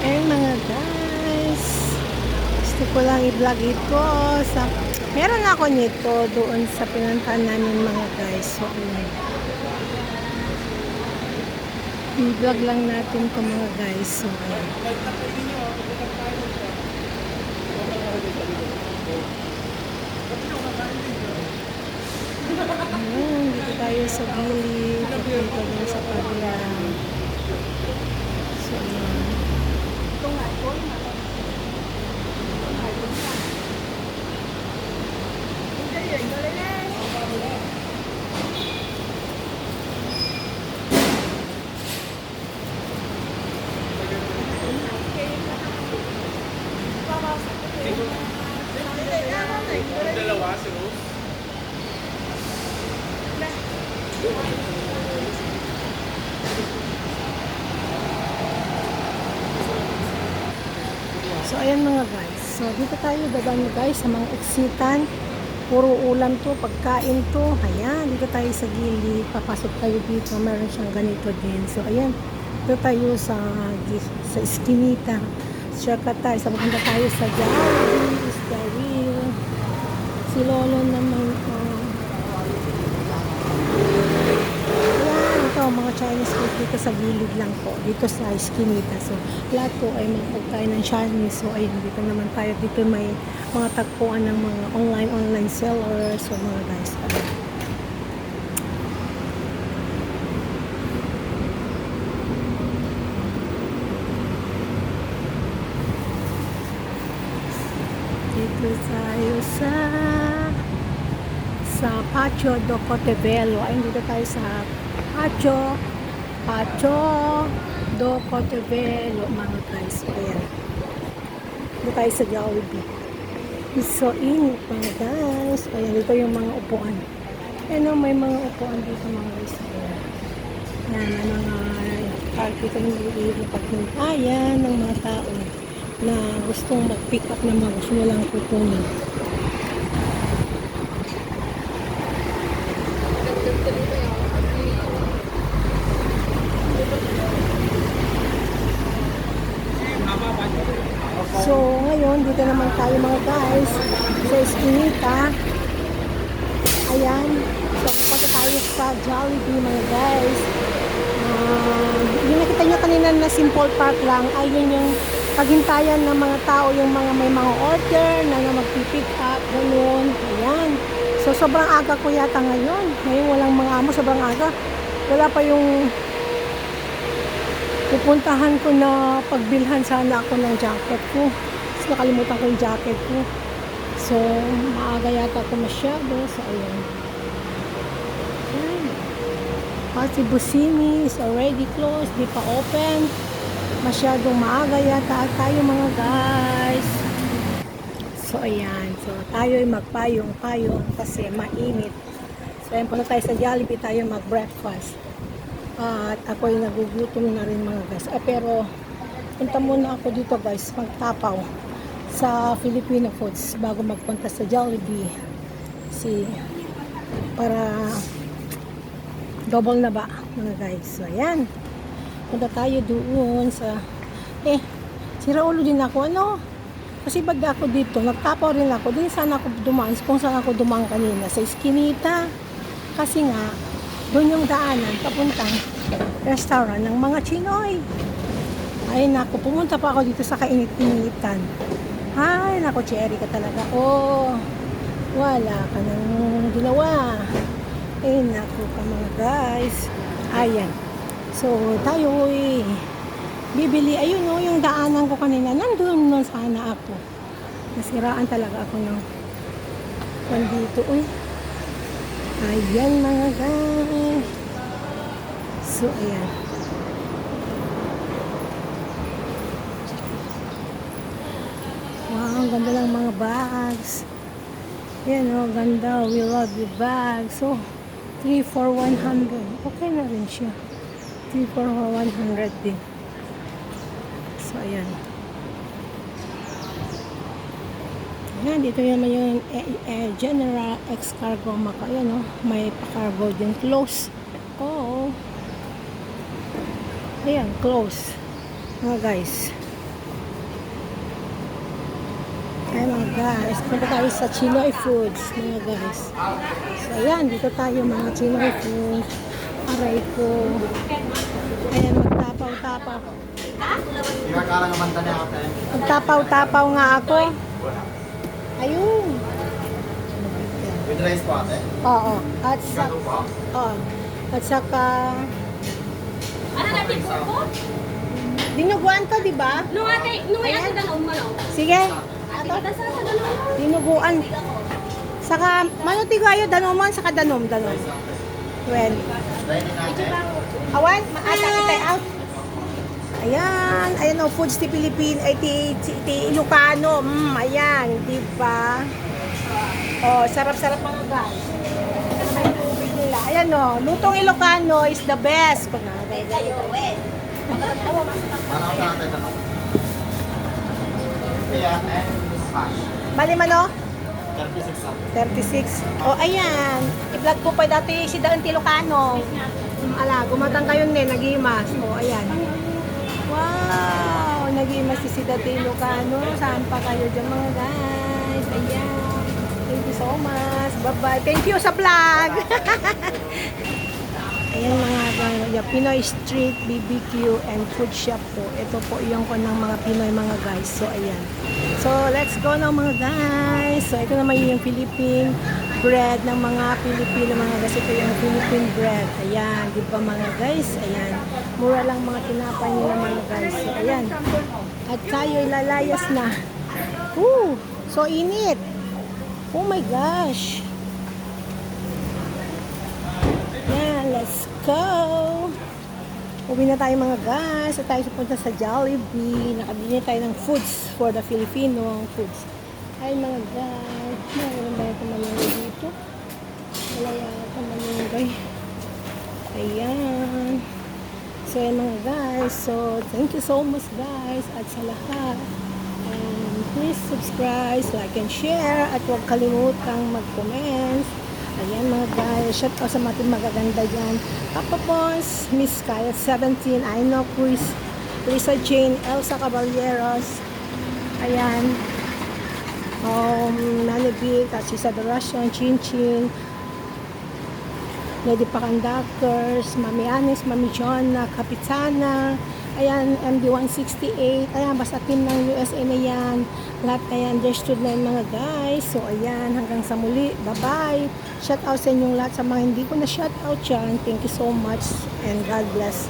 Ayun mga guys, gusto ko lang i-vlog ito sa, meron ako nito doon sa pinuntahan namin mga guys. So i-vlog lang natin ito mga guys. So ayun, dito tayo sa gilid, papunta doon sa kabila. So Dalawa si Rose. So, ayan mga guys. So, dito tayo dadaan guys sa mga eksitan. Puro ulam to, pagkain to. Ayan, dito tayo sa gilid. Papasok tayo dito. Meron siyang ganito din. So, ayan. Dito tayo sa Eskinita. Shortcut tayo. Sa maganda tayo sa Jollibee, The Real. Si Lolo naman. Ito, mga Chinese food dito sa gilid lang po. Dito sa Eskinita. So, lahat po ay mga pagkain ng Chinese. So, ayun, dito naman tayo. Dito may mga tagpuan ng mga online sellers. So, mga guys. Dito tayo sa Patio do Cotevelo. Ayun, dito tayo sa Patio do Cotevelo mga guys. Ayan. Dito tayo sa Jollibee. It's so init mga guys. Ayan, dito yung mga upuan. Ayan o, may mga upuan dito mga guys. Ayan, may mga park dito yung mga paghintayan ng mga tao na gustong mag-pick up ng mga gusto nilang kukunin. So, ngayon, dito naman tayo mga guys sa Eskinita. Ayan. So, pupunta tayo sa Jollibee mga guys. Yung nakita nyo kanina na simple park lang, ayun yung paghintayan ng mga tao, yung mga may mga order na magpipick up, ganun. Ayan. So, sobrang aga ko yata ngayon. Ngayon, walang mga amo, sobrang aga. Wala pa yung pupuntahan ko na pagbilhan sana ako ng jacket ko. Kasi nakalimutan ko yung jacket ko. So, maaga yata ako masyado. So, ayan. Ayan. Kasi Busini is already closed. Di pa open. Masyadong maaga yata tayo mga guys. So, ayan. So, tayo ay magpayong-payong kasi mainit. So, ayan, punta tayo sa Jollibee tayo mag-breakfast. At ako ay nagugutom na rin mga guys. Pero punta muna ako dito guys, magtapaw sa Filipino Foods bago magpunta sa Jollibee. Para double na ba mga guys. So ayan. Punta tayo doon sa sira ulo din ako. Ano? Kasi pag ako dito, nagtapaw rin ako. Din sana ako dumaan. Kung saan ako dumaan kanina sa Eskinita. Kasi nga doon yung daanan papuntang restaurant ng mga Chinoy. Ay naku, pumunta pa ako dito sa kainit-initan. Ay naku, cherry ka talaga. Oh, wala ka nang ginawa. Ay naku ka mga guys. Ayan. So tayo bibili. Ayun o, yung daanan ko kanina. Nandun sana ako. Nasiraan talaga ako ng nandito. Uy. Ayan mga guys. So, ayan. Wow, ang ganda lang mga bags. Ayan o, ganda. We love your bags. So, 3 for 100. Okay na rin siya. 3 for 100 din. So, ayan. Ayan, dito naman yung General X Cargo Maka. Ayan o, may pa-cargo din. Close. Oo. Ayan, close. Mga guys. Ay mga guys, punta tayo sa Chinoy Foods mga guys. So ayan, dito tayo mga Chinoy Foods. Aray ko. Ayan, magtapaw-tapaw. Magtapaw-tapaw nga ako. Ayun. With rice po ate? Oo. At sa... Oo. At saka... Ano natin po? Dinuguan to, di ba? Nung ate dalawang malo. Sige. Ate, kita sa dalawang. Dinuguan. Saka, manuti ko ayo, danomon, saka danom. Well. Ready natin? Awan, maata kita out. Ayan, ayan o, Foods ti Pilipino, ay ti Ilocano. Ayan, di ba? Oh, sarap-sarap mga guys. May tubig nila. Ayan o, lutong Ilocano is the best. Pag Manok natin ano? Kaya ate, cash. Bali man o? 36 ate. 36. Oh, ayan. I-vlog ko pa dati si Daan Ilocano. Ala, gumatang kayo nagimas. Oh, ayan. Wow! Nagimas si Dati Ilocano. Saan pa kayo dyan mga guys? Ayan. Thank you so much. Bye-bye. Thank you sa vlog. Ayan mga Pinoy Street BBQ and Food Shop po. Ito po yung ko ng mga Pinoy mga guys. So ayan. So let's go na mga guys. So ito naman yung Philippine bread ng mga Pilipino mga guys. Ito yung Philippine bread. Ayan. Di ba mga guys? Ayan. Mura lang mga tinapay nila mga guys. So ayan. At tayo lalayas na. Woo! So init. Oh my gosh. Yan, let's go! Uwi na tayo mga guys. At tayo pupunta sa Jollibee. Nakabili tayo ng foods for the Filipino foods. Ay mga guys. Meron ba ito malunggay dito? Wala yata malunggay. Ayan. So yan mga guys. So thank you so much guys. At sa lahat. And please subscribe, like and share. At huwag kalimutang mag-comment. Ayan mga guys, shout out sa mga magaganda dyan. Papa Boss, Miss Kyle 17, I know Chris, Lisa Jane, Elsa Caballeros. Ayan. Nani Big, at si Russian, Chin Chin. Lady Pakandakers, Mami Anis, Mami Jonna, Kapitana. Ayan, MD168. Ayan, basta team ng USA na yan. Lahat ayan, understood na yung mga guys. So, ayan, hanggang sa muli. Bye-bye. Shout out sa inyong lahat. Sa mga hindi ko na shout out dyan. Thank you so much and God bless.